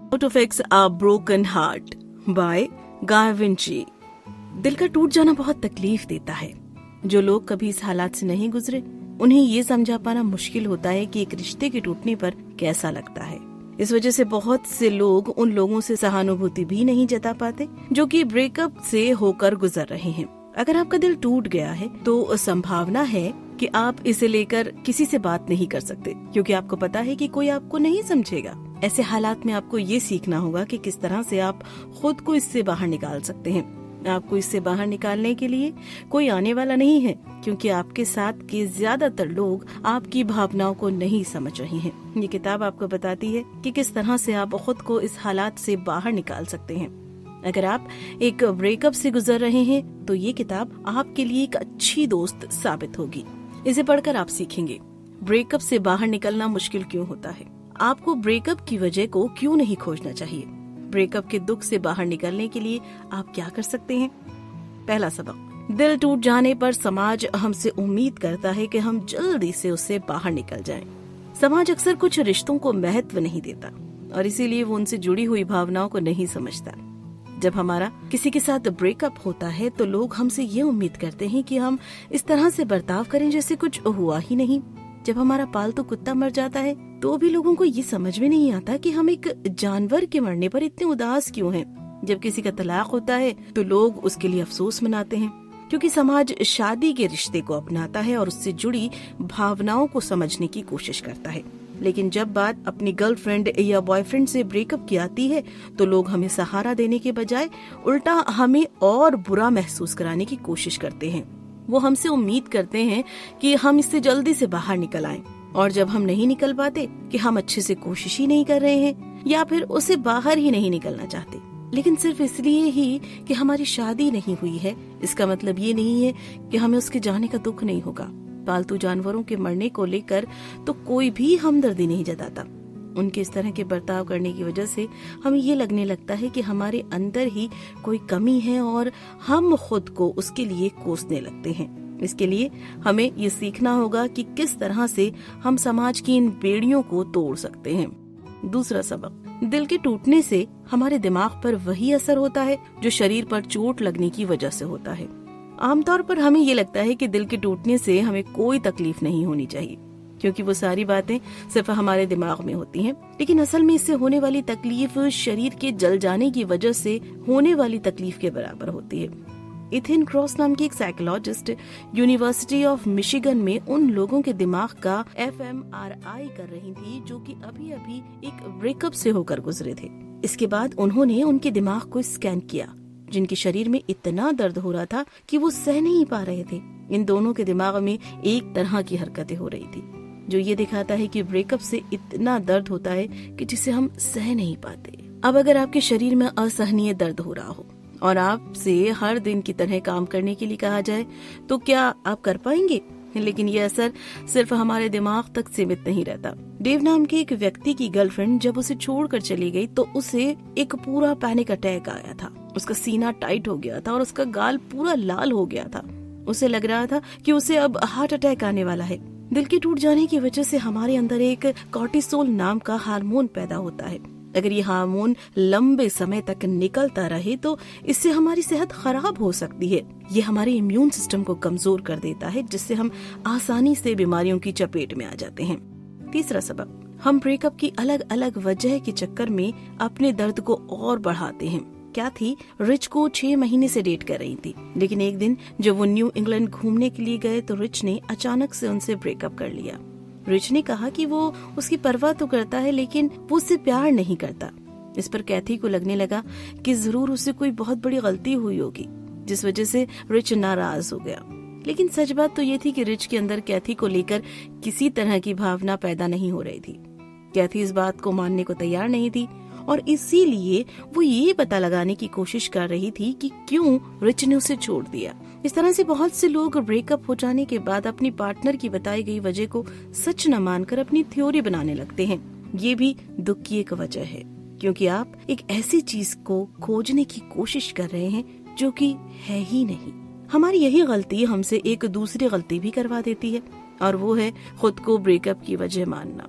How to fix a broken heart by Guy Winch. दिल का टूट जाना बहुत तकलीफ देता है। जो लोग कभी इस हालात से नहीं गुजरे उन्हें ये समझा पाना मुश्किल होता है कि एक रिश्ते के टूटने पर कैसा लगता है। इस वजह से बहुत से लोग उन लोगों से सहानुभूति भी नहीं जता पाते जो कि ब्रेकअप से होकर गुजर रहे हैं। अगर आपका दिल टूट गया है तो संभावना है कि आप इसे लेकर किसी से बात नहीं कर सकते, क्योंकि आपको पता है कि कोई आपको नहीं समझेगा। ऐसे हालात में आपको ये सीखना होगा कि किस तरह से आप खुद को इससे बाहर निकाल सकते हैं। आपको इससे बाहर निकालने के लिए कोई आने वाला नहीं है, क्योंकि आपके साथ के ज्यादातर लोग आपकी भावनाओं को नहीं समझ रहे हैं। ये किताब आपको बताती है कि किस तरह से आप खुद को इस हालात से बाहर निकाल सकते हैं। अगर आप एक ब्रेकअप से गुजर रहे हैं तो ये किताब आपके लिए एक अच्छी दोस्त साबित होगी। इसे पढ़कर आप सीखेंगे ब्रेकअप से बाहर निकलना मुश्किल क्यों होता है, आपको ब्रेकअप की वजह को क्यों नहीं खोजना चाहिए, ब्रेकअप के दुख से बाहर निकलने के लिए आप क्या कर सकते हैं। पहला सबक, दिल टूट जाने पर समाज हमसे उम्मीद करता है कि हम जल्दी से उससे बाहर निकल जाएं। समाज अक्सर कुछ रिश्तों को महत्व नहीं देता और इसीलिए वो उनसे जुड़ी हुई भावनाओं को नहीं समझता। जब हमारा किसी के साथ ब्रेकअप होता है तो लोग हमसे ये उम्मीद करते हैं कि हम इस तरह से बर्ताव करें जैसे कुछ हुआ ही नहीं। जब हमारा पालतू कुत्ता मर जाता है तो भी लोगों को ये समझ में नहीं आता कि हम एक जानवर के मरने पर इतने उदास क्यों हैं। जब किसी का तलाक होता है तो लोग उसके लिए अफसोस मनाते हैं, क्योंकि समाज शादी के रिश्ते को अपनाता है और उससे जुड़ी भावनाओं को समझने की कोशिश करता है। लेकिन जब बात अपनी गर्लफ्रेंड या बॉयफ्रेंड से ब्रेकअप की आती है तो लोग हमें सहारा देने के बजाय उल्टा हमें और बुरा महसूस कराने की कोशिश करते हैं। वो हमसे उम्मीद करते हैं कि हम इससे जल्दी से बाहर निकल आएं, और जब हम नहीं निकल पाते कि हम अच्छे से कोशिश ही नहीं कर रहे हैं या फिर उसे बाहर ही नहीं निकलना चाहते। लेकिन सिर्फ इसलिए ही कि हमारी शादी नहीं हुई है इसका मतलब ये नहीं है कि हमें उसके जाने का दुख नहीं होगा। पालतू जानवरों के मरने को लेकर तो कोई भी हमदर्दी नहीं जताता। उनके इस तरह के बर्ताव करने की वजह से हमें ये लगने लगता है कि हमारे अंदर ही कोई कमी है और हम खुद को उसके लिए कोसने लगते हैं। इसके लिए हमें ये सीखना होगा कि किस तरह से हम समाज की इन बेड़ियों को तोड़ सकते हैं। दूसरा सबक, दिल के टूटने से हमारे दिमाग पर वही असर होता है जो शरीर पर चोट लगने की वजह से होता है। आमतौर पर हमें ये लगता है कि दिल के टूटने से हमें कोई तकलीफ नहीं होनी चाहिए, क्योंकि वो सारी बातें सिर्फ हमारे दिमाग में होती हैं। लेकिन असल में इससे होने वाली तकलीफ शरीर के जल जाने की वजह से होने वाली तकलीफ के बराबर होती है। इथेन क्रॉस नाम की एक साइकोलॉजिस्ट यूनिवर्सिटी ऑफ मिशिगन में उन लोगों के दिमाग का fMRI कर रही थी जो कि अभी अभी एक ब्रेकअप से होकर गुजरे थे। इसके बाद उन्होंने उनके दिमाग को स्कैन किया, जिनके शरीर में इतना दर्द हो रहा था कि वो सह नहीं पा रहे थे। इन दोनों के दिमाग में एक तरह की हरकतें हो रही थी, जो ये दिखाता है कि ब्रेकअप से इतना दर्द होता है कि जिसे हम सह नहीं पाते। अब अगर आपके शरीर में असहनीय दर्द हो रहा हो और आपसे हर दिन की तरह काम करने के लिए कहा जाए तो क्या आप कर पाएंगे? लेकिन ये असर सिर्फ हमारे दिमाग तक सीमित नहीं रहता। डेव नाम के एक व्यक्ति की गर्लफ्रेंड जब उसे छोड़कर चली गई तो उसे एक पूरा पैनिक अटैक आया था। उसका सीना टाइट हो गया था और उसका गाल पूरा लाल हो गया था। उसे लग रहा था कि उसे अब हार्ट अटैक आने वाला है। दिल के टूट जाने की वजह से हमारे अंदर एक कॉर्टिसोल नाम का हार्मोन पैदा होता है। अगर ये हार्मोन लंबे समय तक निकलता रहे तो इससे हमारी सेहत खराब हो सकती है। ये हमारे इम्यून सिस्टम को कमजोर कर देता है, जिससे हम आसानी से बीमारियों की चपेट में आ जाते हैं। तीसरा सबक, हम ब्रेकअप की अलग अलग वजह के चक्कर में अपने दर्द को और बढ़ाते हैं। क्या थी, रिच को 6 महीने से डेट कर रही थी, लेकिन एक दिन जब वो न्यू इंग्लैंड घूमने के लिए गए तो रिच ने अचानक से उनसे ब्रेकअप कर लिया। रिच ने कहा कि वो उसकी परवाह तो करता है लेकिन वो उससे प्यार नहीं करता। इस पर कैथी को लगने लगा कि जरूर उससे कोई बहुत बड़ी गलती हुई होगी, जिस वजह से रिच नाराज हो गया। लेकिन सच बात तो ये थी कि रिच के अंदर कैथी को लेकर किसी तरह की भावना पैदा नहीं हो रही थी। कैथी इस बात को मानने को तैयार नहीं थी और इसीलिए वो ये पता लगाने की कोशिश कर रही थी कि क्यों रिच ने उसे छोड़ दिया। इस तरह से बहुत से लोग ब्रेकअप हो जाने के बाद अपनी पार्टनर की बताई गई वजह को सच न मानकर अपनी थ्योरी बनाने लगते हैं। ये भी दुख की एक वजह है, क्योंकि आप एक ऐसी चीज को खोजने की कोशिश कर रहे हैं जो कि है ही नहीं। हमारी यही गलती हमसे एक दूसरी गलती भी करवा देती है, और वो है खुद को ब्रेकअप की वजह मानना।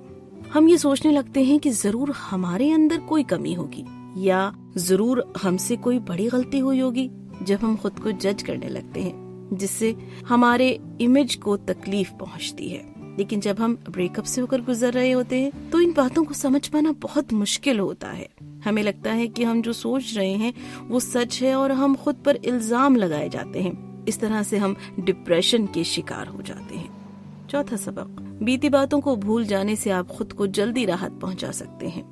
हम ये सोचने लगते हैं कि जरूर हमारे अंदर कोई कमी होगी या जरूर हमसे कोई बड़ी गलती हुई होगी। जब हम खुद को जज करने लगते हैं जिससे हमारे इमेज को तकलीफ पहुंचती है। लेकिन जब हम ब्रेकअप से होकर गुजर रहे होते हैं तो इन बातों को समझ पाना बहुत मुश्किल होता है। हमें लगता है कि हम जो सोच रहे हैं वो सच है और हम खुद पर इल्जाम लगाए जाते हैं। इस तरह से हम डिप्रेशन के शिकार हो जाते हैं। चौथा सबक, बीती बातों को भूल जाने से आप खुद को जल्दी राहत पहुंचा सकते हैं।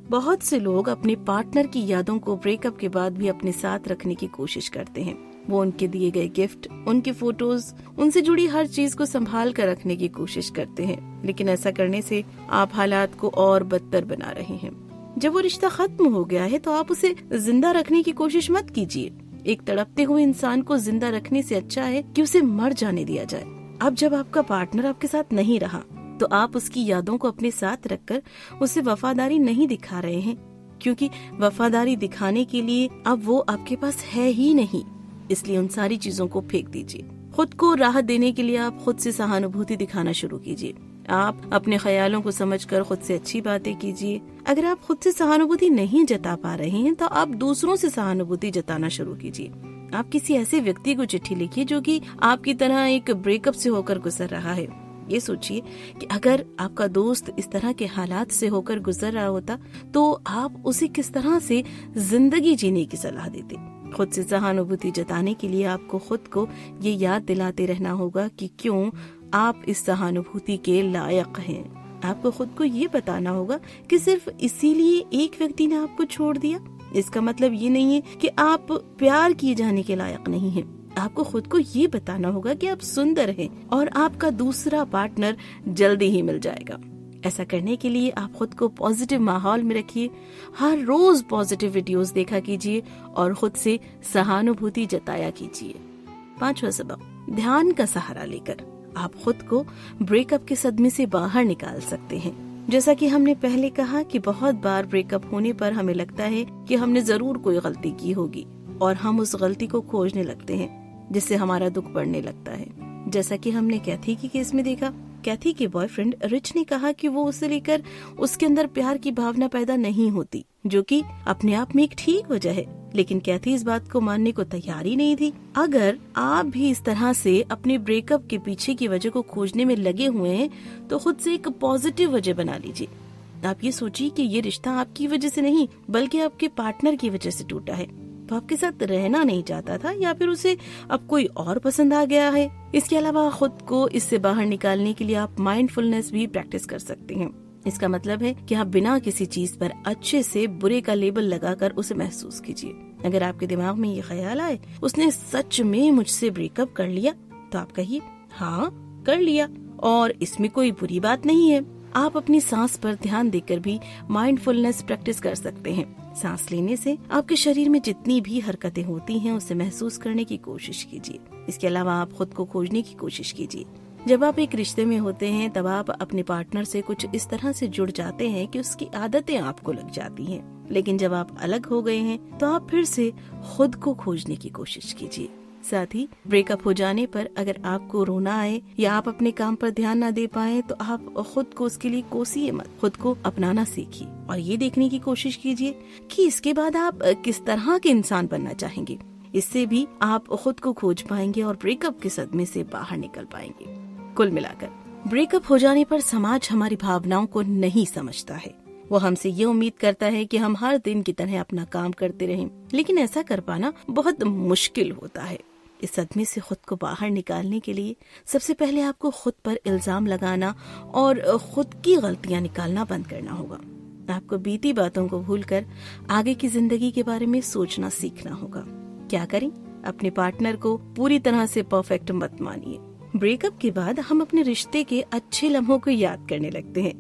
बहुत से लोग अपने पार्टनर की यादों को ब्रेकअप के बाद भी अपने साथ रखने की कोशिश करते हैं। वो उनके दिए गए गिफ्ट, उनके फोटोज, उनसे जुड़ी हर चीज को संभाल कर रखने की कोशिश करते हैं। लेकिन ऐसा करने से आप हालात को और बदतर बना रहे हैं। जब वो रिश्ता खत्म हो गया है तो आप उसे जिंदा रखने की कोशिश मत कीजिए। एक तड़पते हुए इंसान को जिंदा रखने से अच्छा है कि उसे मर जाने दिया जाए। अब जब आपका पार्टनर आपके साथ नहीं रहा तो आप उसकी यादों को अपने साथ रखकर उसे वफादारी नहीं दिखा रहे हैं, क्योंकि वफादारी दिखाने के लिए अब वो आपके पास है ही नहीं। इसलिए उन सारी चीजों को फेंक दीजिए। खुद को राहत देने के लिए आप खुद से सहानुभूति दिखाना शुरू कीजिए। आप अपने ख्यालों को समझकर खुद से अच्छी बातें कीजिए। अगर आप खुद से सहानुभूति नहीं जता पा रहे हैं तो आप दूसरों से सहानुभूति जताना शुरू कीजिए। आप किसी ऐसे व्यक्ति को चिट्ठी लिखिए जो कि आपकी तरह एक ब्रेकअप से होकर गुजर रहा है। ये सोचिए कि अगर आपका दोस्त इस तरह के हालात से होकर गुजर रहा होता तो आप उसे किस तरह से जिंदगी जीने की सलाह देते। खुद से सहानुभूति जताने के लिए आपको खुद को ये याद दिलाते रहना होगा कि क्यों आप इस सहानुभूति के लायक हैं। आपको खुद को ये बताना होगा कि सिर्फ इसीलिए एक व्यक्ति ने आपको छोड़ दिया, इसका मतलब ये नहीं है कि आप प्यार किए जाने के लायक नहीं हैं। आपको खुद को ये बताना होगा कि आप सुंदर हैं और आपका दूसरा पार्टनर जल्दी ही मिल जाएगा। ऐसा करने के लिए आप खुद को पॉजिटिव माहौल में रखिए। हर रोज पॉजिटिव वीडियोस देखा कीजिए और खुद से सहानुभूति जताया कीजिए। पांचवा सबक, ध्यान का सहारा लेकर आप खुद को ब्रेकअप के सदमे से बाहर निकाल सकते हैं। जैसा कि हमने पहले कहा कि बहुत बार ब्रेकअप होने पर हमें लगता है कि हमने जरूर कोई गलती की होगी और हम उस गलती को खोजने लगते हैं, जिससे हमारा दुख बढ़ने लगता है। जैसा कि हमने कैथी के केस में देखा, कैथी के बॉयफ्रेंड रिच ने कहा कि वो उसे लेकर उसके अंदर प्यार की भावना पैदा नहीं होती, जो कि अपने आप में एक ठीक वजह है। लेकिन कैथी इस बात को मानने को तैयार ही नहीं थी। अगर आप भी इस तरह से अपने ब्रेकअप के पीछे की वजह को खोजने में लगे हुए हैं तो खुद से एक पॉजिटिव वजह बना लीजिए। आप ये सोचिए कि ये रिश्ता आपकी वजह से नहीं बल्कि आपके पार्टनर की वजह से टूटा है। वो आपके साथ रहना नहीं चाहता था या फिर उसे अब कोई और पसंद आ गया है। इसके अलावा खुद को इससे बाहर निकालने के लिए आप माइंडफुलनेस भी प्रैक्टिस कर सकते हैं। इसका मतलब है कि आप बिना किसी चीज पर अच्छे से बुरे का लेबल लगाकर उसे महसूस कीजिए। अगर आपके दिमाग में ये ख्याल आए उसने सच में मुझसे ब्रेकअप कर लिया, तो आप कहिए हाँ कर लिया और इसमें कोई बुरी बात नहीं है। आप अपनी सांस पर ध्यान देकर भी माइंडफुलनेस प्रैक्टिस कर सकते हैं। सांस लेने से आपके शरीर में जितनी भी हरकतें होती हैं उसे महसूस करने की कोशिश कीजिए। इसके अलावा आप खुद को खोजने की कोशिश कीजिए। जब आप एक रिश्ते में होते हैं तब आप अपने पार्टनर से कुछ इस तरह से जुड़ जाते हैं कि उसकी आदतें आपको लग जाती हैं। लेकिन जब आप अलग हो गए हैं तो आप फिर से खुद को खोजने की कोशिश कीजिए। साथ ही ब्रेकअप हो जाने पर अगर आपको रोना आए या आप अपने काम पर ध्यान न दे पाए तो आप खुद को उसके लिए कोसिए मत, खुद को अपनाना सीखिए और ये देखने की कोशिश कीजिए कि इसके बाद आप किस तरह के इंसान बनना चाहेंगे। इससे भी आप खुद को खोज पाएंगे और ब्रेकअप के सदमे से बाहर निकल पाएंगे। कुल मिलाकर ब्रेकअप हो जाने पर समाज हमारी भावनाओं को नहीं समझता है। वो हमसे ये उम्मीद करता है कि हम हर दिन की तरह अपना काम करते रहें, लेकिन ऐसा कर पाना बहुत मुश्किल होता है। इस सदमे से खुद को बाहर निकालने के लिए सबसे पहले आपको खुद पर इल्जाम लगाना और खुद की गलतियां निकालना बंद करना होगा। आपको बीती बातों को भूलकर आगे की जिंदगी के बारे में सोचना सीखना होगा। क्या करें? अपने पार्टनर को पूरी तरह से परफेक्ट मत मानिए। ब्रेकअप के बाद हम अपने रिश्ते के अच्छे लम्हों को याद करने लगते हैं,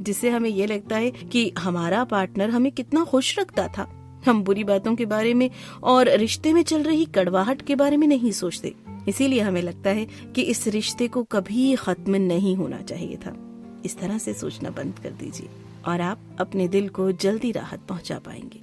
जिससे हमें ये लगता है कि हमारा पार्टनर हमें कितना खुश रखता था। हम बुरी बातों के बारे में और रिश्ते में चल रही कड़वाहट के बारे में नहीं सोचते। इसीलिए हमें लगता है कि इस रिश्ते को कभी खत्म नहीं होना चाहिए था। इस तरह से सोचना बंद कर दीजिए और आप अपने दिल को जल्दी राहत पहुंचा पाएंगे।